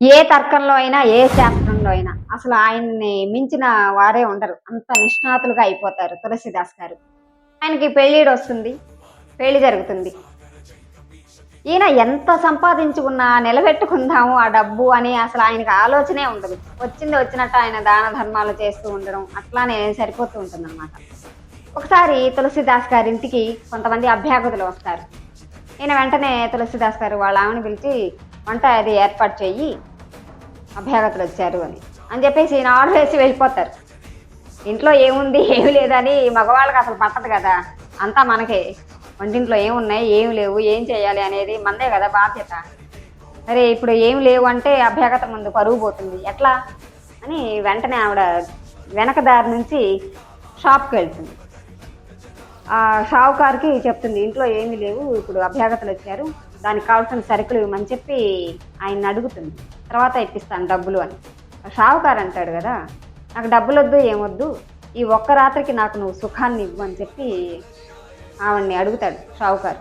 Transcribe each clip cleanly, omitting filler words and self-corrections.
ఏ తర్కంలో అయినా, ఏ శాస్త్రంలో అయినా అసలు ఆయన్ని మించిన వారే ఉండరు. అంత నిష్ణాతులుగా అయిపోతారు తులసీదాస్ గారు. ఆయనకి పెళ్ళీడొస్తుంది. పెళ్లి జరుగుతుంది. ఈయన ఎంత సంపాదించుకున్నా నిలబెట్టుకుందాము ఆ డబ్బు అని అసలు ఆయనకి ఆలోచనే ఉండదు. వచ్చింది వచ్చినట్టు ఆయన దాన ధర్మాలు చేస్తూ ఉండడం అట్లానే సరిపోతూ ఉంటుందన్నమాట. ఒకసారి తులసీదాస్ గారింటికి కొంతమంది అభ్యాగతులు వస్తారు. ఈయన వెంటనే తులసీదాస్ గారు వాళ్ళ ఆమెను పిలిచి వంట అది ఏర్పాటు చెయ్యి అభ్యాగతులొచ్చారు అని చెప్పేసి ఈయన ఆర్డర్ వేసి వెళ్ళిపోతారు. ఇంట్లో ఏముంది, ఏమి లేదని మగవాళ్ళకి అసలు పట్టదు గదా! అంతా మనకే. వంటింట్లో ఏమున్నాయి, ఏమి లేవు, ఏం చేయాలి అనేది మనదే గదా బాధ్యత. సరే ఇప్పుడు ఏమి లేవు అంటే అభ్యాగత ముందు పరువు పోతుంది. ఎట్లా? అని వెంటనే ఆవిడ వెనక దారి నుంచి షాప్‌కెళ్తుంది. ఆ షావుకారుకి చెప్తుంది. ఇంట్లో ఏమీ లేవు. ఇప్పుడు అభ్యాగతలొచ్చారు. దానికి కావాల్సిన సరుకులు ఇవ్వమని చెప్పి ఆయన్నడుగుతుంది. తర్వాత ఇప్పిస్తాను డబ్బులు అని. షావుకారు అంటాడు గదా! నాకు డబ్బులొద్దు, ఏమొద్దు. ఈ ఒక్క రాత్రికి నాకు నువ్వు సుఖాన్ని ఇవ్వు అని చెప్పి ఆవిడని అడుగుతాడు షావుకారు.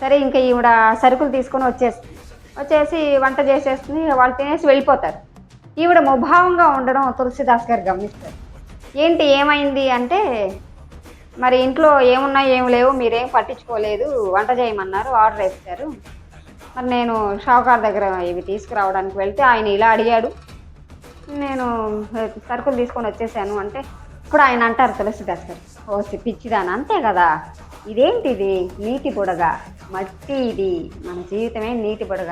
సరే ఇంక ఈవిడ సరుకులు తీసుకొని వచ్చేస్తుంది. వచ్చేసి వంట చేసేస్తుంది. వాళ్ళు తినేసి వెళ్ళిపోతారు. ఈవిడ ముభావంగా ఉండడం తులసీదాస్ గారు గమనిస్తారు. ఏంటి ఏమైంది అంటే, మరి ఇంట్లో ఏమున్నాయి, ఏమి లేవు, మీరేం పట్టించుకోలేదు. వంట చేయమన్నారు, ఆర్డర్ వేశారు. మరి నేను షావుకారు దగ్గర ఇవి తీసుకురావడానికి వెళ్తే ఆయన ఇలా అడిగాడు. నేను సరుకులు తీసుకొని వచ్చేసాను అంటే, ఇప్పుడు ఆయన అంటారు తులసీదాస్ గారు, ఓసి పిచ్చిదానా అంతే కదా! ఇదేంటిది నీటి బుడగ, మట్టి ఇది, మన జీవితమే నీటి బుడగ.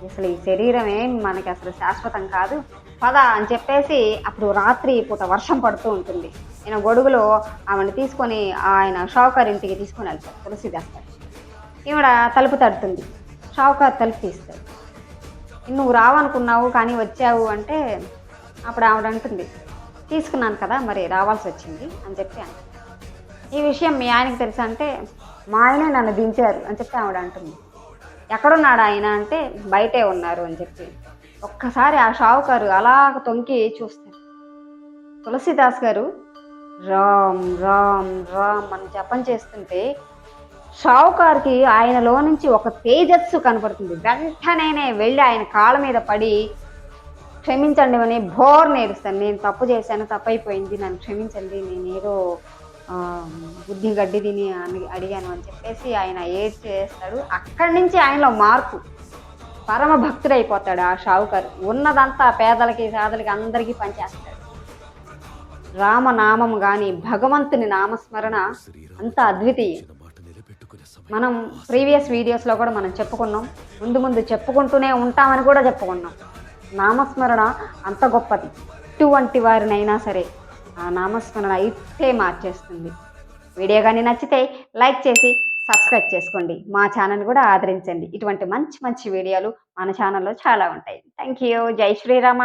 అసలు ఈ శరీరమే మనకి అసలు శాశ్వతం కాదు. పద అని చెప్పేసి అప్పుడు రాత్రి పూట వర్షం పడుతూ ఉంటుంది. ఈయన గొడుగులో ఆమెను తీసుకొని ఆయన షావుకారు ఇంటికి తీసుకొని వెళ్తారు తులసీదాస్ గారు. ఈవిడ తలుపు తడుతుంది. షావుకారు తలుపు తీస్తాడు. నువ్వు రావనుకున్నావు కానీ వచ్చావు అంటే అప్పుడు ఆవిడ అంటుంది, తీసుకున్నాను కదా మరి రావాల్సి వచ్చింది అని చెప్పి అంటుంది. ఈ విషయం మీ ఆయనకి తెలుసా అంటే, మా ఆయనే నన్ను దించారు అని చెప్పి ఆవిడ అంటుంది. ఎక్కడున్నాడు ఆయన అంటే, బయటే ఉన్నారు అని చెప్పి. ఒక్కసారి ఆ షావుకారు అలా తొంగి చూస్తారు. తులసీదాస్ గారు రామ్ రామ్ రామ్ అని జపం చేస్తుంటే షావుకారుకి ఆయనలో నుంచి ఒక తేజస్సు కనపడుతుంది. వెంటనే వెళ్ళి ఆయన కాళ్ళ మీద పడి క్షమించండి అని బోర్న ఏడుస్తాను. నేను తప్పు చేశాను, తప్పైపోయింది, నన్ను క్షమించండి, నేనేదో బుద్ధి గడ్డి తిని అడిగాను అని చెప్పేసి ఆయన ఏడ్చేస్తాడు. అక్కడి నుంచి ఆయనలో మార్పు, పరమ భక్తుడైపోతాడు ఆ షావుకారు. ఉన్నదంతా పేదలకి సాదలకి అందరికీ పంచేస్తాడు. రామనామం కానీ భగవంతుని నామస్మరణ అంత అద్వితీయం. మనం ప్రీవియస్ వీడియోస్లో కూడా మనం చెప్పుకున్నాం, ముందు ముందు చెప్పుకుంటూనే ఉంటామని కూడా చెప్పుకున్నాం. నామస్మరణ అంత గొప్పది. ఇటువంటి వారినైనా సరే ఆ నామస్మరణ ఇట్టే మార్చేస్తుంది. వీడియో కానీ నచ్చితే లైక్ చేసి సబ్స్క్రైబ్ చేసుకోండి. మా ఛానల్ కూడా ఆదరించండి. ఇటువంటి మంచి మంచి వీడియోలు మన ఛానల్లో చాలా ఉంటాయి. Thank you. జై శ్రీరామ.